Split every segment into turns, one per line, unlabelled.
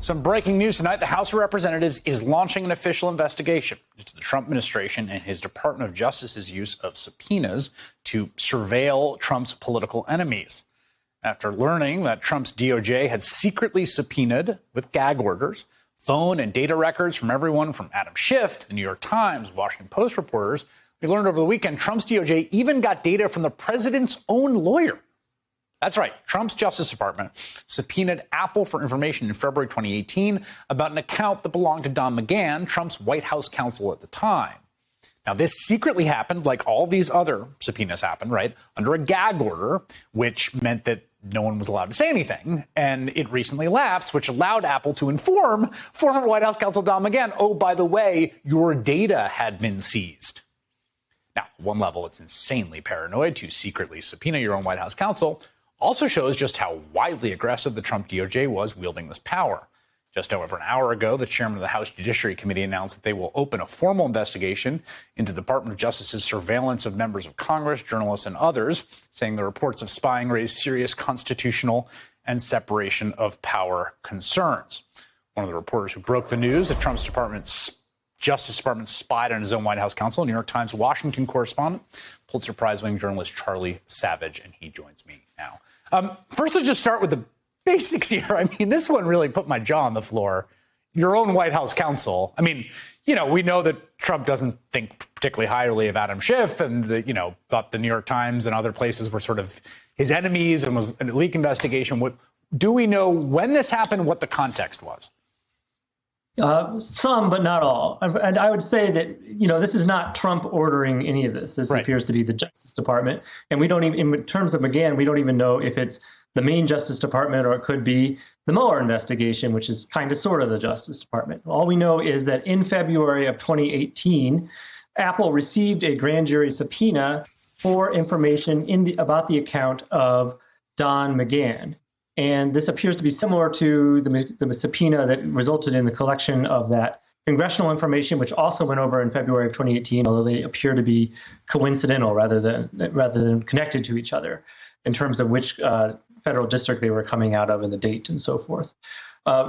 Some breaking news tonight. The House of Representatives is launching an official investigation into the Trump administration and his Department of Justice's use of subpoenas to surveil Trump's political enemies. After learning that Trump's DOJ had secretly subpoenaed, with gag orders, phone and data records from everyone from Adam Schiff to the New York Times, Washington Post reporters, we learned over the weekend Trump's DOJ even got data from the president's own lawyer. That's right. Trump's Justice Department subpoenaed Apple for information in February 2018 about an account that belonged to Don McGahn, Trump's White House counsel at the time. Now, this secretly happened, like all these other subpoenas happened, right, under a gag order, which meant that no one was allowed to say anything. And it recently lapsed, which allowed Apple to inform former White House counsel Don McGahn, oh, by the way, your data had been seized. Now, at one level, it's insanely paranoid to secretly subpoena your own White House counsel. Also shows just how widely aggressive the Trump DOJ was wielding this power. Just over an hour ago, the chairman of the House Judiciary Committee announced that they will open a formal investigation into the Department of Justice's surveillance of members of Congress, journalists, and others, saying the reports of spying raise serious constitutional and separation of power concerns. One of the reporters who broke the news that Trump's Justice Department spied on his own White House counsel, New York Times Washington correspondent, Pulitzer Prize-winning journalist Charlie Savage, and he joins me now. First, let's just start with the basics here. I mean, this one really put my jaw on the floor. Your own White House counsel. I mean, we know that Trump doesn't think particularly highly of Adam Schiff and, thought the New York Times and other places were sort of his enemies and was a leak investigation. Do we know when this happened, what the context was?
Some, but not all. And I would say that, this is not Trump ordering any of this. This
right.
appears to be the Justice Department. And we don't even, in terms of McGahn, we don't even know if it's the main Justice Department or it could be the Mueller investigation, which is kind of sort of the Justice Department. All we know is that in February of 2018, Apple received a grand jury subpoena for information about the account of Don McGahn. And this appears to be similar to the subpoena that resulted in the collection of that congressional information, which also went over in February of 2018, although they appear to be coincidental rather than connected to each other in terms of which federal district they were coming out of and the date and so forth.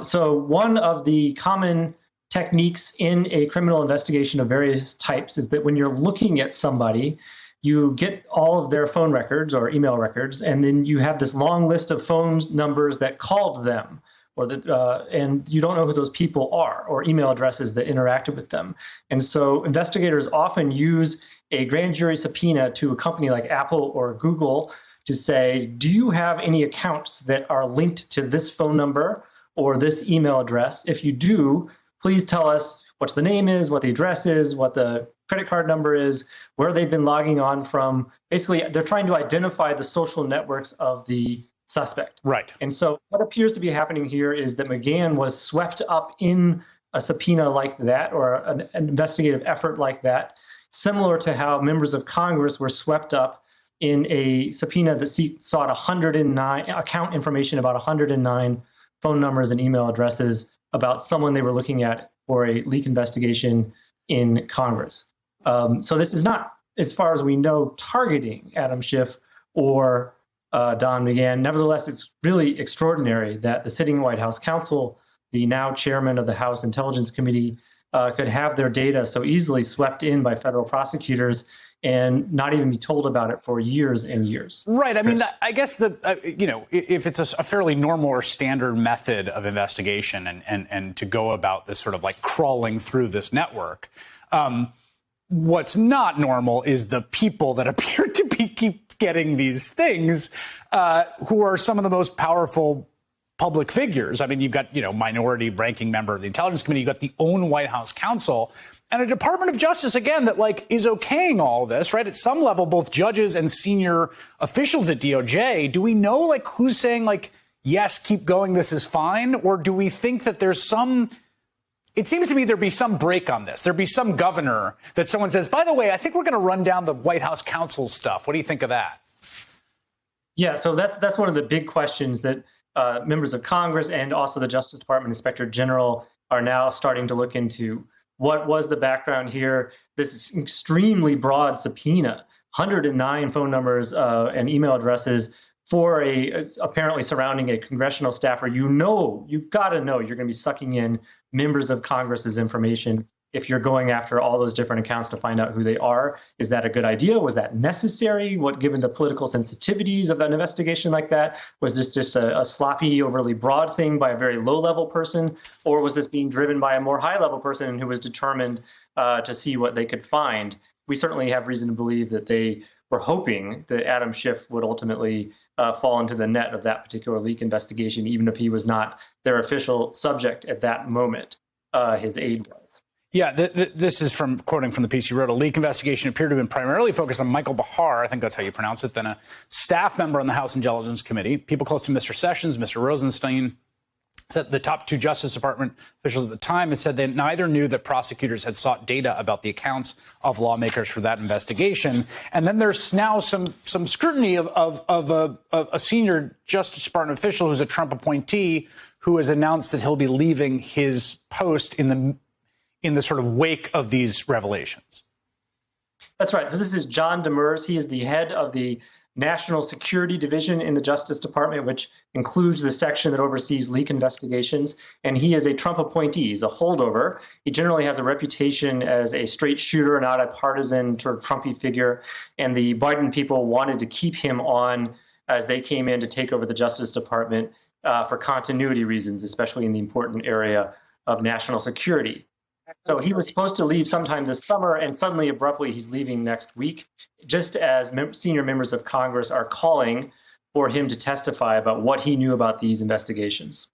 So one of the common techniques in a criminal investigation of various types is that when you're looking at somebody, you get all of their phone records or email records, and then you have this long list of phone numbers that called them, and you don't know who those people are, or email addresses that interacted with them. And so investigators often use a grand jury subpoena to a company like Apple or Google to say, do you have any accounts that are linked to this phone number or this email address? If you do, please tell us what the name is, what the address is, what the credit card number is, where they've been logging on from. Basically, they're trying to identify the social networks of the suspect.
Right.
And so what appears to be happening here is that McGahn was swept up in a subpoena like that, or an investigative effort like that, similar to how members of Congress were swept up in a subpoena that sought 109 account information about 109 phone numbers and email addresses about someone they were looking at for a leak investigation in Congress. So this is not, as far as we know, targeting Adam Schiff or Don McGahn. Nevertheless, it's really extraordinary that the sitting White House counsel, the now chairman of the House Intelligence Committee, could have their data so easily swept in by federal prosecutors and not even be told about it for years and years.
Right. I mean, I guess if it's a fairly normal or standard method of investigation and to go about this sort of like crawling through this network, what's not normal is the people that appear to keep getting these things, who are some of the most powerful public figures. I mean, you've got, minority ranking member of the Intelligence Committee, you've got the own White House counsel, and a Department of Justice, again, that is okaying all this, right? At some level, both judges and senior officials at DOJ, do we know who's saying yes, keep going, this is fine? Or do we think that there's it seems to me there'd be some break on this. There'd be some governor that someone says, by the way, I think we're going to run down the White House counsel stuff. What do you think of that?
Yeah, so that's one of the big questions that members of Congress and also the Justice Department Inspector General are now starting to look into. What was the background here? This is extremely broad subpoena, 109 phone numbers and email addresses for apparently surrounding a congressional staffer, you've got to know you're going to be sucking in members of Congress's information if you're going after all those different accounts to find out who they are. Is that a good idea? Was that necessary? Given the political sensitivities of an investigation like that, was this just a sloppy, overly broad thing by a very low-level person, or was this being driven by a more high-level person who was determined to see what they could find? We certainly have reason to believe that they were hoping that Adam Schiff would ultimately fall into the net of that particular leak investigation, even if he was not their official subject at that moment. His aide was.
Yeah, this is quoting from the piece you wrote. A leak investigation appeared to have been primarily focused on Michael Bahar, I think that's how you pronounce it, then a staff member on the House Intelligence Committee. People close to Mr. Sessions, Mr. Rosenstein, said the top two Justice Department officials at the time had said they neither knew that prosecutors had sought data about the accounts of lawmakers for that investigation. And then there's now some scrutiny of a senior Justice Department official who's a Trump appointee who has announced that he'll be leaving his post in the sort of wake of these revelations.
That's right. So this is John Demers. He is the head of the National Security Division in the Justice Department, which includes the section that oversees leak investigations. And he is a Trump appointee. He's a holdover. He generally has a reputation as a straight shooter, not a partisan sort of Trumpy figure. And the Biden people wanted to keep him on as they came in to take over the Justice Department for continuity reasons, especially in the important area of national security. So he was supposed to leave sometime this summer, and suddenly, abruptly, he's leaving next week, just as senior members of Congress are calling for him to testify about what he knew about these investigations.